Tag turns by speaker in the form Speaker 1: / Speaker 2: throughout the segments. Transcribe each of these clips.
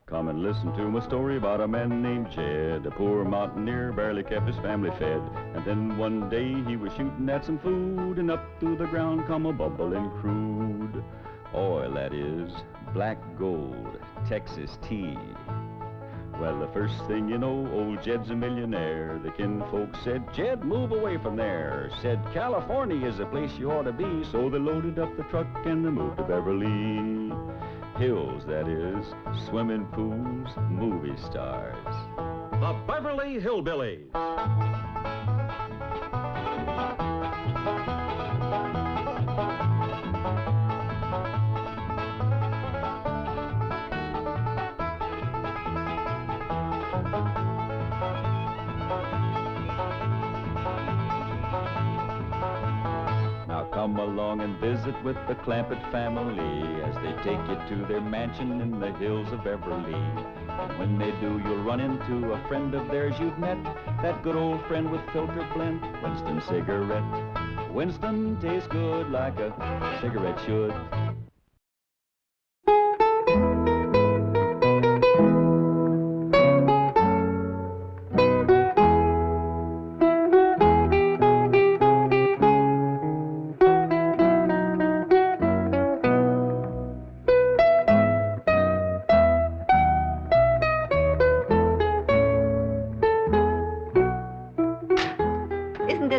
Speaker 1: Come and listen to my story about a man named Jed. A poor mountaineer, barely kept his family fed. And then one day he was shooting at some food, and up through the ground come a bubbling crude oil, that is, black gold, Texas tea. Well, the first thing you know, old Jed's a millionaire. The kinfolk said, Jed, move away from there. Said, California is the place you ought to be. So they loaded up the truck and they moved to Beverly Hills, that is, swimming pools, movie stars.
Speaker 2: The Beverly Hillbillies.
Speaker 1: Come along and visit with the Clampett family as they take you to their mansion in the hills of Beverly. And when they do, you'll run into a friend of theirs you've met, that good old friend with filter blend, Winston cigarette. Winston tastes good like a cigarette should.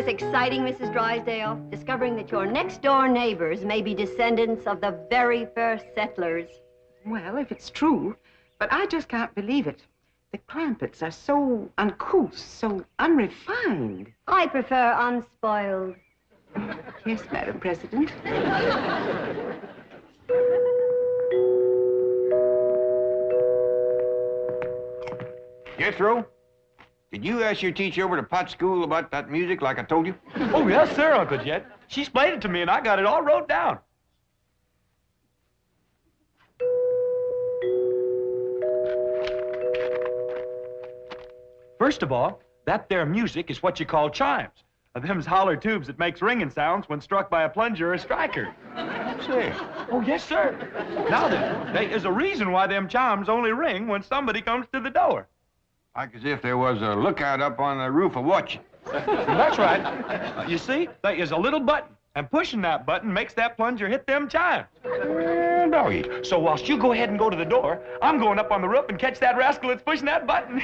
Speaker 3: Exciting, Mrs. Drysdale, discovering that your next-door neighbors may be descendants of the very first settlers.
Speaker 4: Well, if it's true, but I just can't believe it. The Clampetts are so uncouth, so unrefined.
Speaker 3: I prefer unspoiled.
Speaker 4: Yes, Madam President.
Speaker 5: Jethro? Did you ask your teacher over to Pot School about that music like I told you?
Speaker 6: Oh, yes, sir, Uncle Jed. She explained it to me, and I got it all wrote down. First of all, that there music is what you call chimes. Them's holler tubes that makes ringing sounds when struck by a plunger or a striker.
Speaker 5: Say.
Speaker 6: Oh, yes, sir. Now then, there is a reason why them chimes only ring when somebody comes to the door.
Speaker 5: Like as if there was a lookout up on the roof of watching.
Speaker 6: That's right. You see, there is a little button, and pushing that button makes that plunger hit them chimes.
Speaker 5: Doggy.
Speaker 6: So whilst you go ahead and go to the door, I'm going up on the roof and catch that rascal that's pushing that button.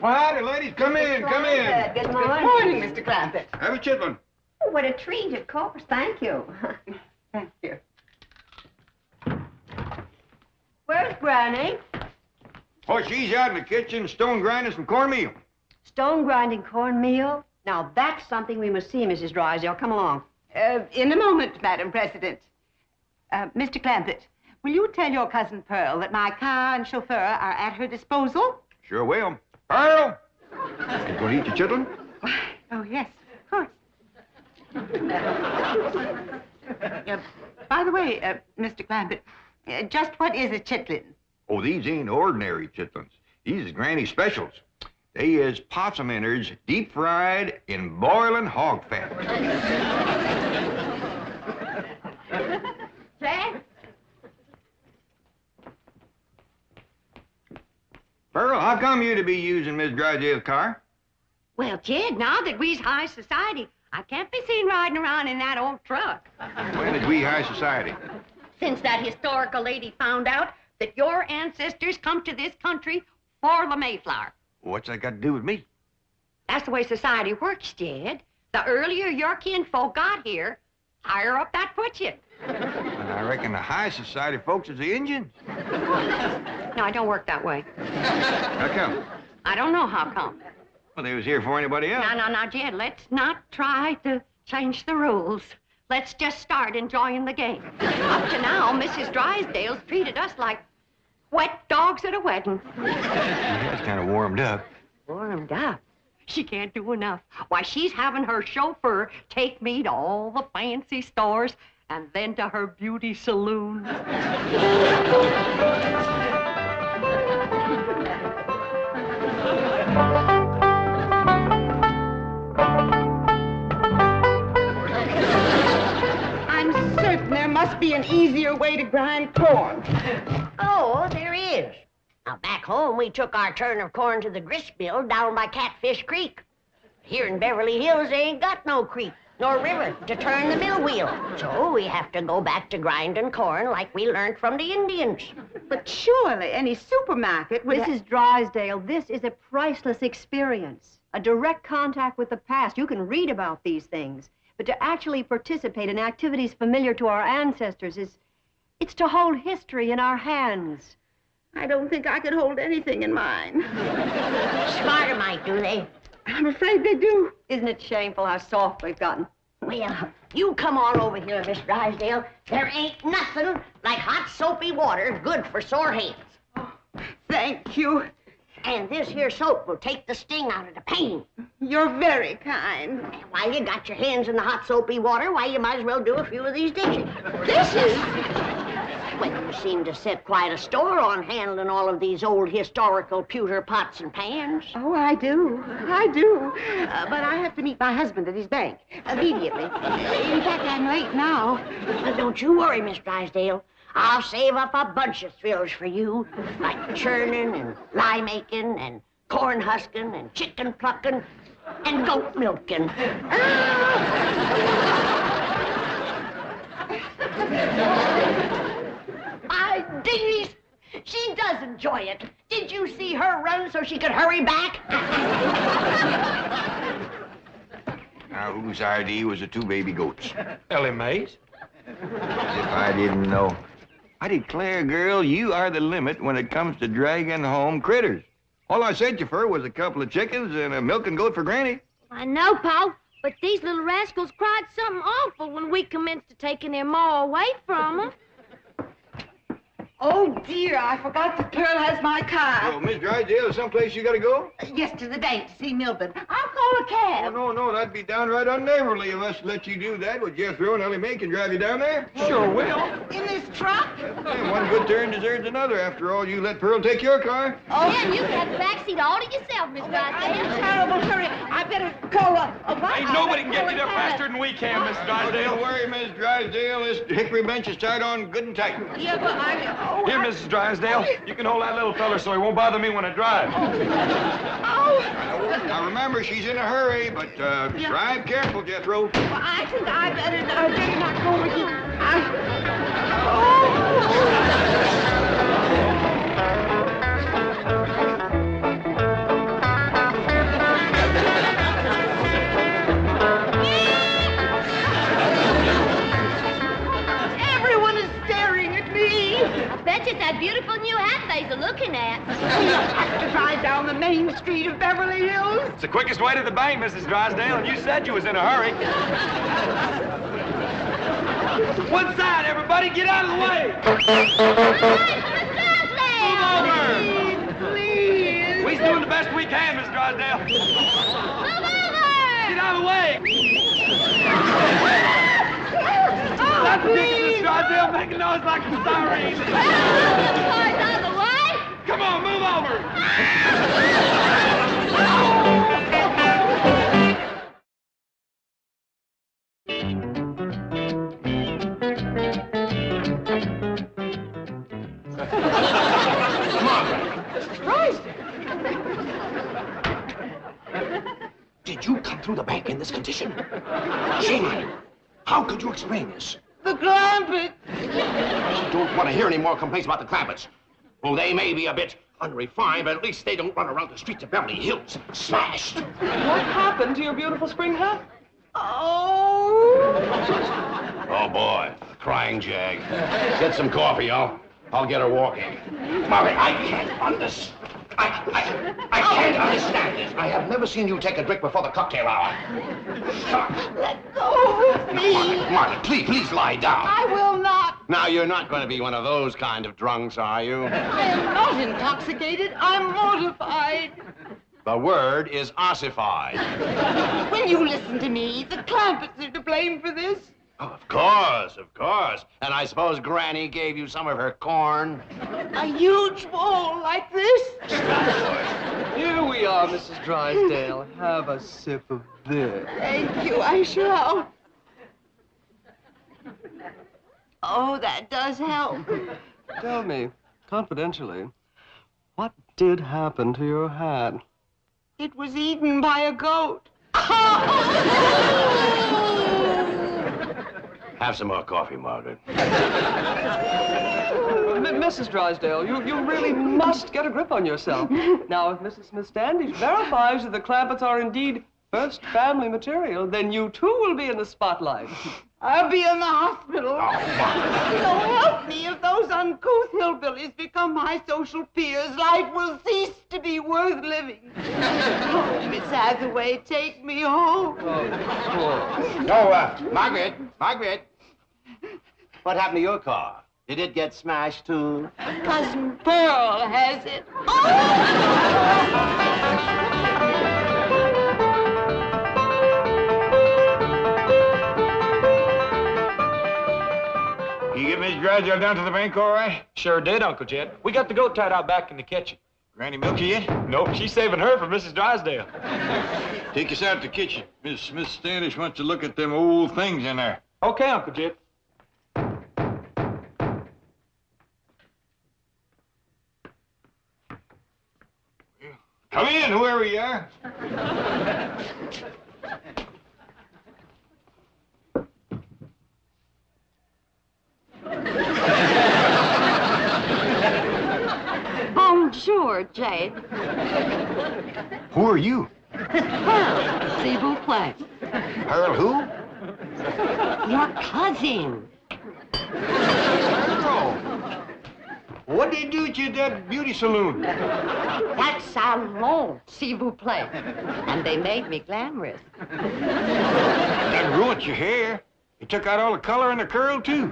Speaker 5: Well, howdy, ladies. Come in, come in.
Speaker 3: Good morning.
Speaker 4: Good morning, Mr. Clampett.
Speaker 5: Have a chitlin.
Speaker 3: Oh, what a treat, of course. Thank you.
Speaker 4: Thank you.
Speaker 3: Where's Granny?
Speaker 5: Oh, she's out in the kitchen stone grinding some cornmeal.
Speaker 3: Stone grinding cornmeal? Now, that's something we must see, Mrs. Drysdale. Come along.
Speaker 4: In a moment, Madam President. Mr. Clampett, will you tell your cousin Pearl that my car and chauffeur are at her disposal?
Speaker 5: Sure will. Pearl! You going to eat your chitlin?
Speaker 4: Oh, yes, of course. By the way, Mr. Clampett, just what is a chitlin?
Speaker 5: Oh, these ain't ordinary chitlins. These is Granny specials. They is possum innards deep fried in boiling hog fat.
Speaker 3: Jed?
Speaker 5: Pearl, how come you to be using Miss Drysdale's car?
Speaker 3: Well, Jed, now that we's high society, I can't be seen riding around in that old truck.
Speaker 5: When is we high society?
Speaker 3: Since that historical lady found out that your ancestors come to this country for the Mayflower.
Speaker 5: What's that got to do with me?
Speaker 3: That's the way society works, Jed. The earlier your kinfolk got here, higher up that puts you.
Speaker 5: And I reckon the high society folks is the Indians.
Speaker 3: No, it don't work that way.
Speaker 5: How come?
Speaker 3: I don't know how come.
Speaker 5: Well, they was here for anybody else.
Speaker 3: Now, Jed, let's not try to change the rules. Let's just start enjoying the game. Up to now, Mrs. Drysdale's treated us like wet dogs at a wedding.
Speaker 5: That's kind of warmed up.
Speaker 3: Warmed up? She can't do enough. Why, she's having her chauffeur take me to all the fancy stores and then to her beauty saloon.
Speaker 4: There must be an easier way to grind corn.
Speaker 7: Oh, there is. Now, back home, we took our turn of corn to the grist mill down by Catfish Creek. Here in Beverly Hills, they ain't got no creek nor river to turn the mill wheel. So we have to go back to grinding corn like we learned from the Indians.
Speaker 4: But surely any supermarket would...
Speaker 8: Mrs. Drysdale, this is a priceless experience. A direct contact with the past. You can read about these things. But to actually participate in activities familiar to our ancestors it's to hold history in our hands.
Speaker 4: I don't think I could hold anything in mine.
Speaker 7: Smarter might, do they?
Speaker 4: I'm afraid they do.
Speaker 8: Isn't it shameful how soft we've gotten?
Speaker 7: Well, you come on over here, Miss Drysdale. There ain't nothing like hot soapy water good for sore hands.
Speaker 4: Oh, thank you.
Speaker 7: And this here soap will take the sting out of the pain.
Speaker 4: You're very kind.
Speaker 7: While you got your hands in the hot soapy water, why, you might as well do a few of these dishes.
Speaker 4: Dishes?
Speaker 7: Well, you seem to set quite a store on handling all of these old historical pewter pots and pans.
Speaker 4: Oh, I do. I do. But I have to meet my husband at his bank immediately. In fact, I'm late now.
Speaker 7: Well, don't you worry, Miss Drysdale. I'll save up a bunch of thrills for you, like churning and lye making and corn husking and chicken plucking and goat milking. My dingies, she does enjoy it. Did you see her run so she could hurry back?
Speaker 5: Now, whose idea was the two baby goats?
Speaker 6: Ellie Mae's.
Speaker 5: If I didn't know. I declare, girl, you are the limit when it comes to dragging home critters. All I sent you for was a couple of chickens and a milking goat for Granny.
Speaker 9: I know, Pa, but these little rascals cried something awful when we commenced to taking their ma away from them.
Speaker 4: Oh, dear, I forgot that Pearl has my car.
Speaker 5: Oh, Miss Drysdale, is someplace you gotta go?
Speaker 4: Yes, to the bank to see Milburn. I'll call a cab.
Speaker 5: Oh, no, that'd be downright unneighborly of us to let you do that. Would Jethro and Ellie Mae can drive you down there?
Speaker 6: Sure will.
Speaker 4: In this truck?
Speaker 5: Yeah, one good turn deserves another. After all, you let Pearl take your car.
Speaker 9: Oh, yeah, you can have the back seat all to yourself, Miss
Speaker 4: I'm in
Speaker 9: Drysdale.
Speaker 4: terrible hurry. I better call a
Speaker 6: Ain't nobody can get you there faster than we can, Miss
Speaker 5: Don't
Speaker 6: Drysdale.
Speaker 5: worry, Miss Drysdale. This hickory bench is tied on good and tight.
Speaker 4: Yeah, but
Speaker 6: Here, Mrs. Drysdale, you can hold that little fella so he won't bother me when I drive.
Speaker 5: Now, remember, she's in a hurry, but drive careful, Jethro.
Speaker 4: Well, I think I better not go with you. Everyone is staring at me.
Speaker 9: I bet you it's that beautiful new hat they're looking at.
Speaker 4: We have to drive down the main street of Beverly Hills.
Speaker 6: It's the quickest way to the bank, Mrs. Drysdale, and you said you was in a hurry. One side, everybody, get out of the way! Move over!
Speaker 4: Please.
Speaker 6: We's doing the best we can, Miss Drysdale.
Speaker 9: Move over!
Speaker 6: Get out of the way! That's ridiculous, Miss Drysdale, make a noise like a siren.
Speaker 9: Cars out of the way!
Speaker 6: Come on, move over!
Speaker 10: Did you come through the bank in this condition? Shame on you. How could you explain this?
Speaker 4: The Clampetts.
Speaker 10: I don't want to hear any more complaints about the Clampetts. Well, they may be a bit unrefined, but at least they don't run around the streets of Beverly Hills smashed.
Speaker 11: What happened to your beautiful spring hat?
Speaker 10: Oh, boy. Crying jag. Get some coffee. I'll get her walking. Molly, I can't understand. I can't understand this. I have never seen you take a drink before the cocktail hour. Stop.
Speaker 4: Let go of me.
Speaker 10: Marty, please lie down.
Speaker 4: I will not.
Speaker 10: Now, you're not going to be one of those kind of drunks, are you?
Speaker 4: I am not intoxicated. I'm mortified.
Speaker 10: The word is ossified.
Speaker 4: Will you listen to me? The Clampetts are to blame for this.
Speaker 10: Oh, of course. And I suppose Granny gave you some of her corn?
Speaker 4: A huge bowl like this?
Speaker 11: Here we are, Mrs. Drysdale. Have a sip of this.
Speaker 4: Thank you, I shall. Oh, that does help.
Speaker 11: Tell me, confidentially, what did happen to your hat?
Speaker 4: It was eaten by a goat.
Speaker 10: Have some more coffee, Margaret.
Speaker 11: Mrs. Drysdale, you really must get a grip on yourself. Now, if Mrs. Smith Standish verifies that the Clampetts are indeed first family material, then you too will be in the spotlight.
Speaker 4: I'll be in the hospital. So help me, if those uncouth hillbillies become my social peers, life will cease to be worth living. Oh, Miss Hathaway, take me home.
Speaker 10: Margaret, Margaret. What happened to your car? Did it get smashed, too?
Speaker 4: Cousin Pearl has it.
Speaker 5: You get Miss Drysdale down to the bank all right?
Speaker 6: Sure did, Uncle Jed. We got the goat tied out back in the kitchen.
Speaker 5: Granny milk you yet?
Speaker 6: Nope, she's saving her for Mrs. Drysdale.
Speaker 5: Take us out to the kitchen. Miss Smith Standish wants to look at them old things in there.
Speaker 6: Okay, Uncle Jed.
Speaker 5: Come in, whoever you are.
Speaker 3: Bonjour, Jed.
Speaker 5: Who are you?
Speaker 3: Pearl, s'il vous plaît.
Speaker 5: Pearl who?
Speaker 3: Your cousin.
Speaker 5: Pearl. What did you do at your that beauty saloon?
Speaker 3: That salon, s'il vous plaît. And they made me glamorous.
Speaker 5: That ruined your hair. You took out all the color and the curl, too.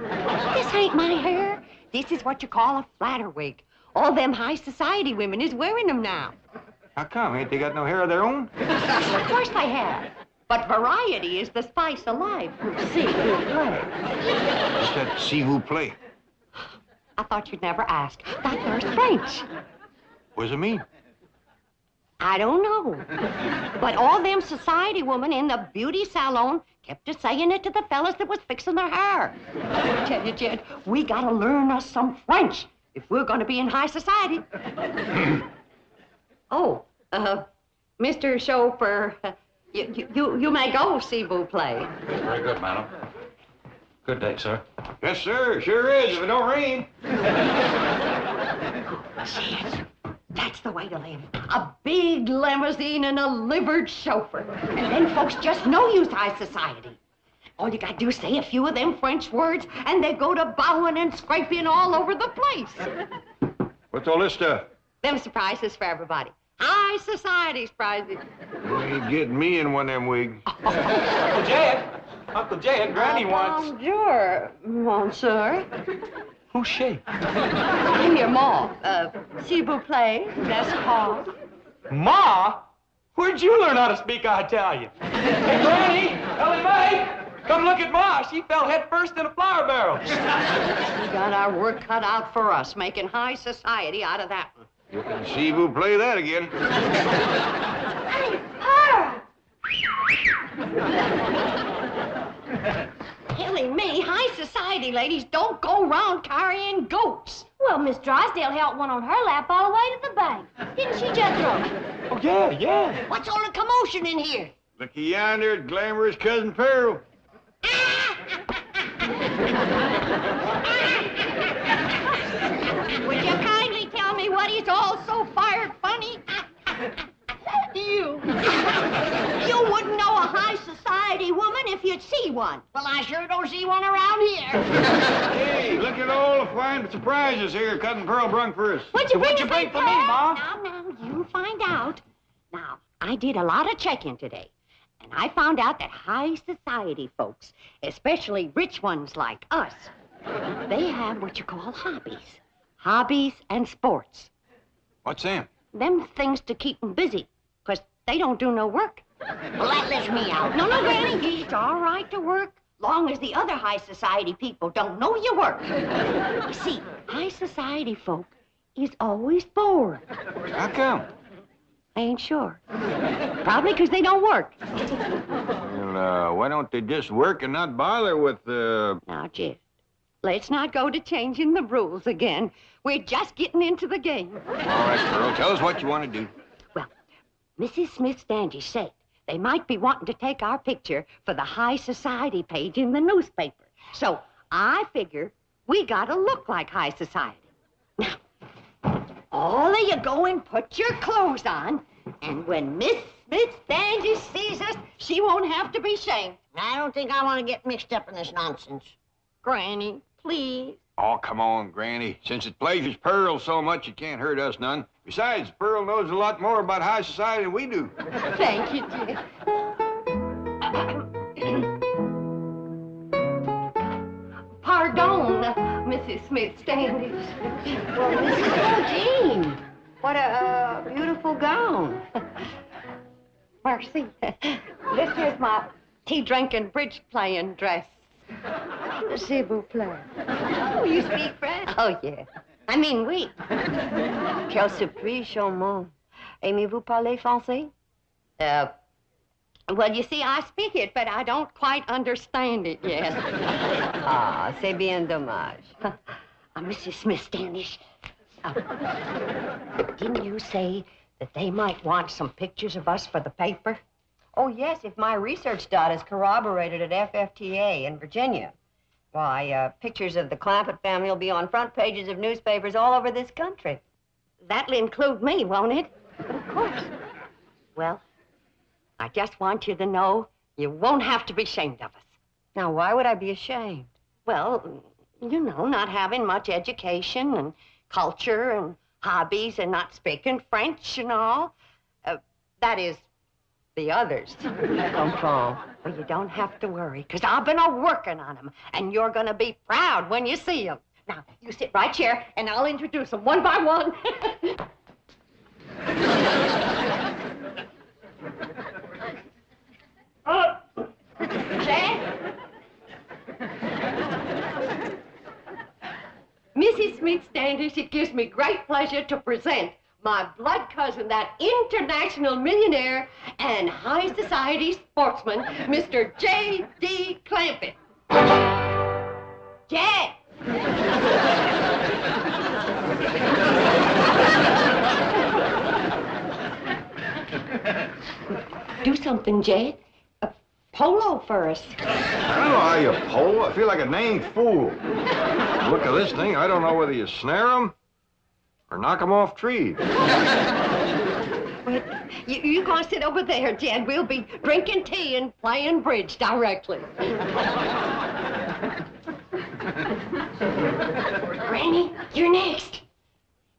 Speaker 3: This ain't my hair. This is what you call a flatter wig. All them high society women is wearing them now.
Speaker 5: How come? Ain't they got no hair of their own?
Speaker 3: Of course they have. But variety is the spice of life. S'il vous plaît.
Speaker 5: What's that s'il vous plaît?
Speaker 3: I thought you'd never ask. That there's French.
Speaker 5: What does it mean?
Speaker 3: I don't know. But all them society women in the beauty salon kept saying it to the fellas that was fixing their hair. I tell you, Jed, we gotta learn us some French if we're gonna be in high society. Oh, Mr. Chauffeur, you may go, s'il vous plaît.
Speaker 6: Very good, madam. Good day, sir.
Speaker 5: Yes, sir. Sure is, if it don't rain.
Speaker 3: Jed, that's the way to live. A big limousine and a livered chauffeur. And then folks just know you's high society. All you gotta do is say a few of them French words, and they go to bowing and scraping all over the place.
Speaker 5: What's all this stuff?
Speaker 3: Them surprises for everybody. High society prizes.
Speaker 5: You ain't getting me in one of them wigs.
Speaker 6: Uncle Jed! Uncle Jed, Granny wants...
Speaker 3: Bonjour, monsieur.
Speaker 6: Who's she?
Speaker 3: I'm your ma. S'il vous plaît, n'est-ce pas?
Speaker 6: Ma? Where'd you learn how to speak Italian? Hey, Granny! Ellie Mae! Come look at Ma. She fell head first in a flour barrel.
Speaker 3: We got our work cut out for us, making high society out of that one.
Speaker 5: You can see who play that again.
Speaker 9: Hey, Pearl!
Speaker 3: Killing me, high society ladies don't go around carrying goats.
Speaker 9: Well, Miss Drysdale held one on her lap all the way to the bank. Didn't she, Jethro?
Speaker 6: Oh, yeah.
Speaker 7: What's all the commotion in here?
Speaker 5: Looky yonder at glamorous Cousin Pearl.
Speaker 3: Would you kindly tell me what is all so fired funny? You wouldn't know a high society woman if you'd see one.
Speaker 7: Well, I sure don't see one around here.
Speaker 5: Hey, look at all the fine surprises here Cousin Pearl brung for us.
Speaker 3: What'd you bring
Speaker 6: for me, Ma?
Speaker 3: Now, you find out. Now, I did a lot of checking today, and I found out that high society folks, especially rich ones like us, they have what you call hobbies. Hobbies and sports.
Speaker 5: What's them?
Speaker 3: Them things to keep them busy, 'cause they don't do no work.
Speaker 7: Well, that lets me out.
Speaker 3: No, Granny, it's all right to work, long as the other high society people don't know you work. You see, high society folk is always bored.
Speaker 5: How come?
Speaker 3: I ain't sure. Probably 'cause they don't work.
Speaker 5: Well, why don't they just work and not bother with,
Speaker 3: Now, Jed, let's not go to changing the rules again. We're just getting into the game.
Speaker 5: All right, Pearl, tell us what you want to do.
Speaker 3: Well, Mrs. Smith Standish said they might be wanting to take our picture for the high society page in the newspaper. So I figure we gotta look like high society. Now, all of you go and put your clothes on, and when Miss Smith Standish sees us, she won't have to be shamed.
Speaker 7: I don't think I want to get mixed up in this nonsense.
Speaker 3: Granny, please.
Speaker 5: Oh, come on, Granny. Since it pleasures Pearl so much, it can't hurt us none. Besides, Pearl knows a lot more about high society than we do.
Speaker 3: Thank you, Jed. Pardon, Mrs. Smith Standish.
Speaker 8: Well, Mrs. Jean, what a beautiful gown.
Speaker 3: Mercy. This is my tea-drinking, bridge-playing dress. S'il vous plaît.
Speaker 8: Oh, you speak French?
Speaker 3: Oh, yeah. I mean, oui.
Speaker 8: Quel surprise, charmant. Aimez-vous parler français?
Speaker 3: Well, you see, I speak it, but I don't quite understand it yet.
Speaker 8: Ah, c'est bien dommage.
Speaker 3: Mrs. Smith Standish, didn't you say that they might want some pictures of us for the paper?
Speaker 8: Oh, yes, if my research data is corroborated at FFTA in Virginia. Why, pictures of the Clampett family will be on front pages of newspapers all over this country.
Speaker 3: That'll include me, won't it? Of course. Well, I just want you to know you won't have to be ashamed of us.
Speaker 8: Now, why would I be ashamed?
Speaker 3: Well, you know, not having much education and culture and hobbies and not speaking French and all. That is, the others.
Speaker 8: Comprends.
Speaker 3: Well, you don't have to worry, because I've been working on them, and you're going to be proud when you see them. Now, you sit right here, and I'll introduce them one by one. Jed? Mrs. Smith Standish, it gives me great pleasure to present my blood cousin, that international millionaire and high society sportsman, Mr. J.D. Clampett. Jed! Do something, Jed. Polo for us.
Speaker 5: I don't know how you pole. I feel like a named fool. Look at this thing. I don't know whether you snare them or knock them off trees.
Speaker 3: Wait, you go sit over there, Jed. We'll be drinking tea and playing bridge directly. Granny, you're next.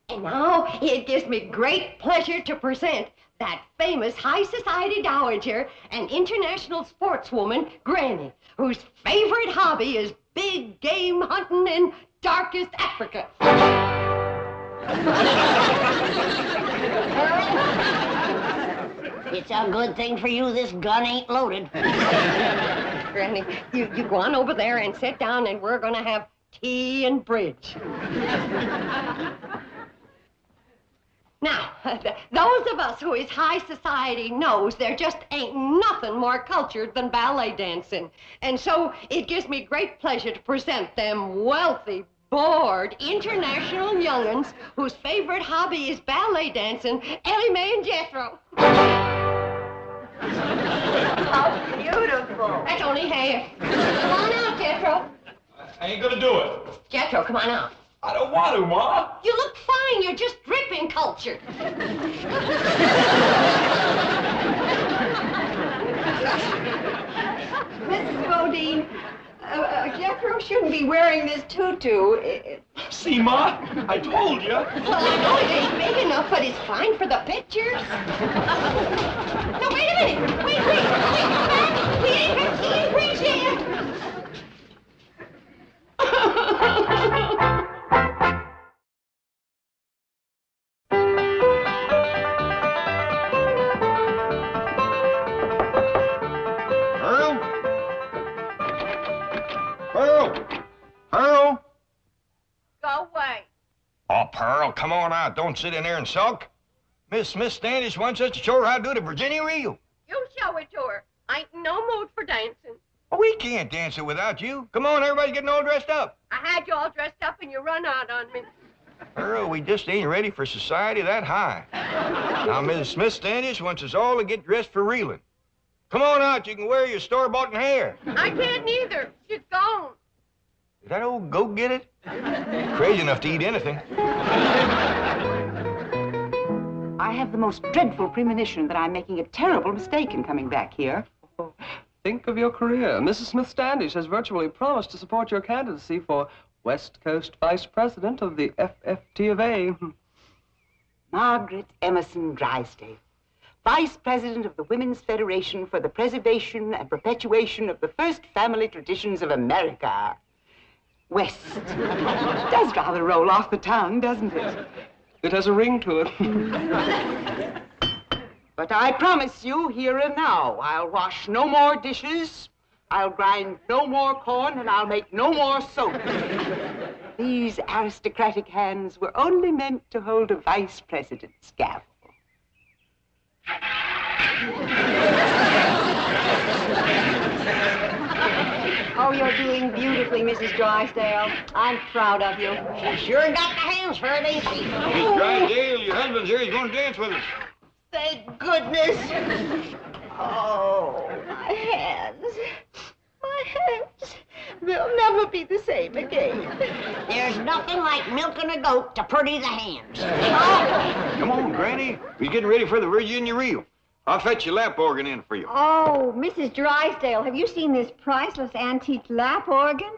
Speaker 3: And now it gives me great pleasure to present that famous high society dowager and international sportswoman, Granny, whose favorite hobby is big game hunting in darkest Africa.
Speaker 7: It's a good thing for you this gun ain't loaded.
Speaker 3: Granny, you go on over there and sit down, and we're going to have tea and bridge. Now, those of us who is high society knows there just ain't nothing more cultured than ballet dancing. And so it gives me great pleasure to present them wealthy, bored, international young'uns whose favorite hobby is ballet dancing, Ellie Mae and Jethro.
Speaker 8: How beautiful.
Speaker 3: That's only half. Come on out, Jethro.
Speaker 6: I ain't gonna do it.
Speaker 3: Jethro, come on out.
Speaker 6: I don't want to, Ma.
Speaker 3: You look fine. You're just dripping culture.
Speaker 8: Mrs. Bodine, Jethro shouldn't be wearing this tutu.
Speaker 6: See, Ma? I told you.
Speaker 3: Well, I know it ain't big enough, but it's fine for the pictures. No, wait a minute. Wait, come back. We ain't got tea and bridge yet.
Speaker 5: Pearl?
Speaker 9: Go away.
Speaker 5: Oh, Pearl, come on out. Don't sit in there and sulk. Miss Smith Standish wants us to show her how to do the Virginia reel.
Speaker 9: You show it to her. I ain't in no mood for dancing.
Speaker 5: Oh, we can't dance it without you. Come on, everybody's getting all dressed up.
Speaker 8: I had you all dressed up and you run out on me.
Speaker 5: Earl, we just ain't ready for society that high. Now, Mrs. Smith Standish wants us all to get dressed for reeling. Come on out, you can wear your store-bought hair.
Speaker 8: I can't neither. She's gone.
Speaker 5: Is that old goat get it? Crazy enough to eat anything.
Speaker 4: I have the most dreadful premonition that I'm making a terrible mistake in coming back here.
Speaker 11: Oh, think of your career. Mrs. Smith Standish has virtually promised to support your candidacy for West Coast Vice President of the FFT of A.
Speaker 4: Margaret Emerson Drysdale, Vice President of the Women's Federation for the Preservation and Perpetuation of the First Family Traditions of America. West. Does rather roll off the tongue, doesn't it?
Speaker 11: It has a ring to it.
Speaker 4: But I promise you, here and now, I'll wash no more dishes, I'll grind no more corn, and I'll make no more soap. These aristocratic hands were only meant to hold a vice president's gavel.
Speaker 8: Oh, you're doing beautifully, Mrs. Drysdale. I'm proud of you.
Speaker 7: She sure got the hands for it, ain't she?
Speaker 5: Miss Drysdale, your husband's here. He's going to dance with us.
Speaker 4: Thank goodness. Oh, my hands. My hands. They'll never be the same again.
Speaker 7: There's nothing like milking a goat to pretty the hands.
Speaker 5: Come on, Granny. We're getting ready for the Virginia reel. I'll fetch your lap organ in for you.
Speaker 8: Oh, Mrs. Drysdale, have you seen this priceless antique lap organ?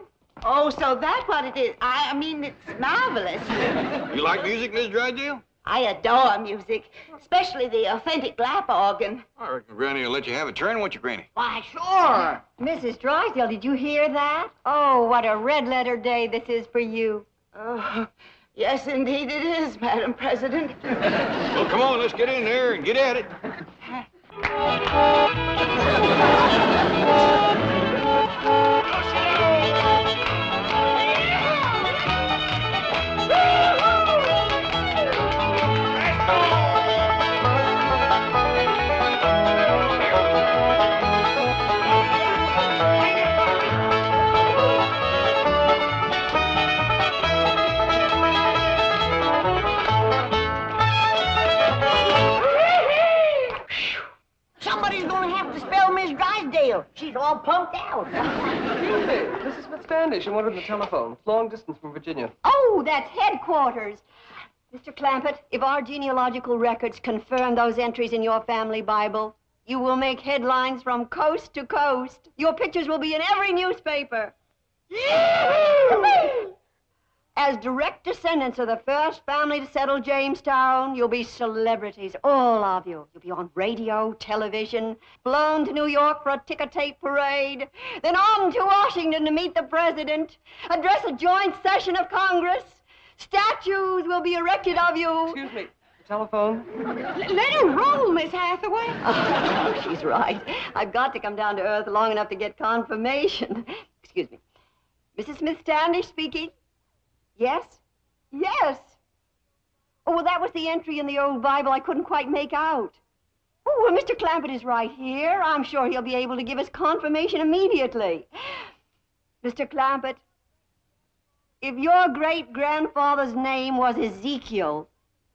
Speaker 4: Oh, so that's what it is. I mean, it's marvelous.
Speaker 5: You like music, Miss Drysdale?
Speaker 4: I adore music, especially the authentic lap organ.
Speaker 5: I reckon Granny will let you have a turn, won't you, Granny?
Speaker 7: Why, sure.
Speaker 8: Mrs. Drysdale, did you hear that? Oh, what a red-letter day this is for you.
Speaker 4: Oh, yes, indeed it is, Madam President.
Speaker 5: Well, come on, let's get in there and get at it.
Speaker 7: Somebody's gonna have to spell Miss Drysdale. She's all pumped out.
Speaker 11: Excuse me, Mrs. Smith Standish, you wanted on the telephone. It's long distance from Virginia.
Speaker 8: Oh, that's headquarters. Mr. Clampett, if our genealogical records confirm those entries in your family Bible, you will make headlines from coast to coast. Your pictures will be in every newspaper. As direct descendants of the first family to settle Jamestown, you'll be celebrities, all of you. You'll be on radio, television, flown to New York for a ticker-tape parade, then on to Washington to meet the president, address a joint session of Congress. Statues will be erected of you.
Speaker 11: Excuse me, the telephone.
Speaker 4: Let her roll, Miss Hathaway.
Speaker 8: Oh, she's right. I've got to come down to earth long enough to get confirmation. Excuse me. Mrs. Smith Standish speaking. Yes? Yes. Oh, well, that was the entry in the old Bible I couldn't quite make out. Oh, well, Mr. Clampett is right here. I'm sure he'll be able to give us confirmation immediately. Mr. Clampett, if your great-grandfather's name was Ezekiel,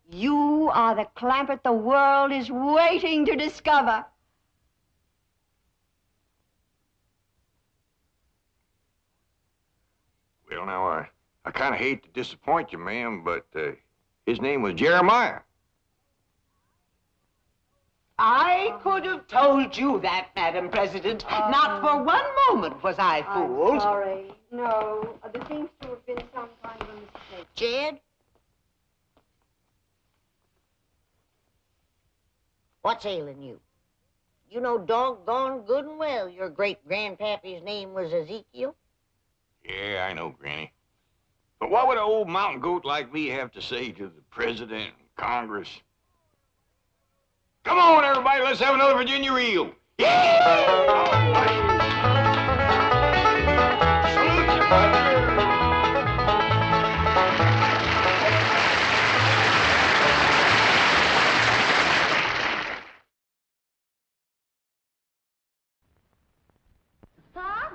Speaker 8: you are the Clampett the world is waiting to discover.
Speaker 5: Well, now, I kind of hate to disappoint you, ma'am, but his name was Jeremiah.
Speaker 4: I could have told you that, Madam President. Not for one moment was I fooled.
Speaker 8: I'm sorry. No, there seems to have been some kind of a mistake.
Speaker 7: Jed? What's ailing you? You know doggone good and well your great-grandpappy's name was Ezekiel.
Speaker 5: Yeah, I know, Granny. But what would an old mountain goat like me have to say to the president and Congress? Come on, everybody, let's have another Virginia reel. Yeah!
Speaker 9: Pop?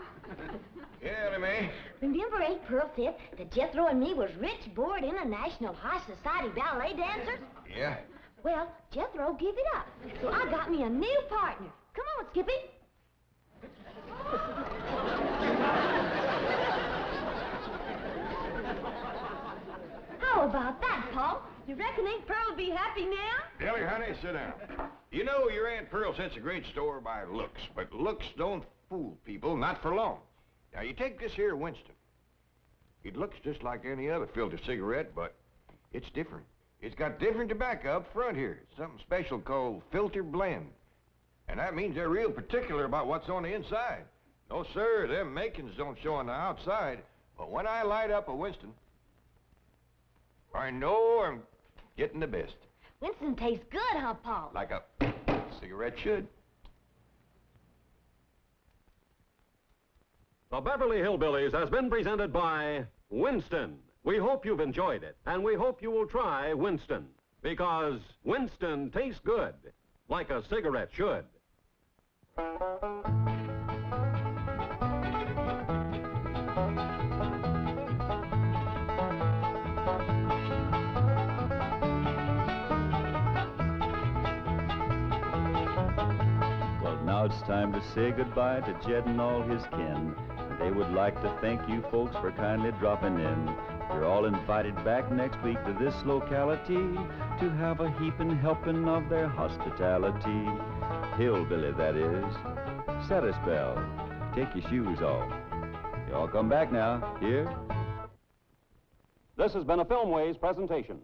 Speaker 9: Remember Aunt Pearl said that Jethro and me was rich, bored, international high society ballet dancers?
Speaker 5: Yeah?
Speaker 9: Well, Jethro gave it up, so I got me a new partner. Come on, Skippy. How about that, Paul? You reckon Aunt Pearl will be happy now?
Speaker 5: Ellie, honey, sit down. You know your Aunt Pearl sets a great store by looks, but looks don't fool people, not for long. Now, you take this here Winston. It looks just like any other filter cigarette, but it's different. It's got different tobacco up front here. Something special called filter blend. And that means they're real particular about what's on the inside. No, sir, them makings don't show on the outside. But when I light up a Winston, I know I'm getting the best.
Speaker 9: Winston tastes good, huh, Paul?
Speaker 5: Like a cigarette should.
Speaker 2: The Beverly Hillbillies has been presented by Winston. We hope you've enjoyed it, and we hope you will try Winston, because Winston tastes good, like a cigarette should.
Speaker 1: Well, now it's time to say goodbye to Jed and all his kin. They would like to thank you folks for kindly dropping in. You're all invited back next week to this locality to have a heaping helping of their hospitality. Hillbilly, that is. Set a spell. Take your shoes off. You all come back now. Here.
Speaker 2: This has been a Filmways presentation.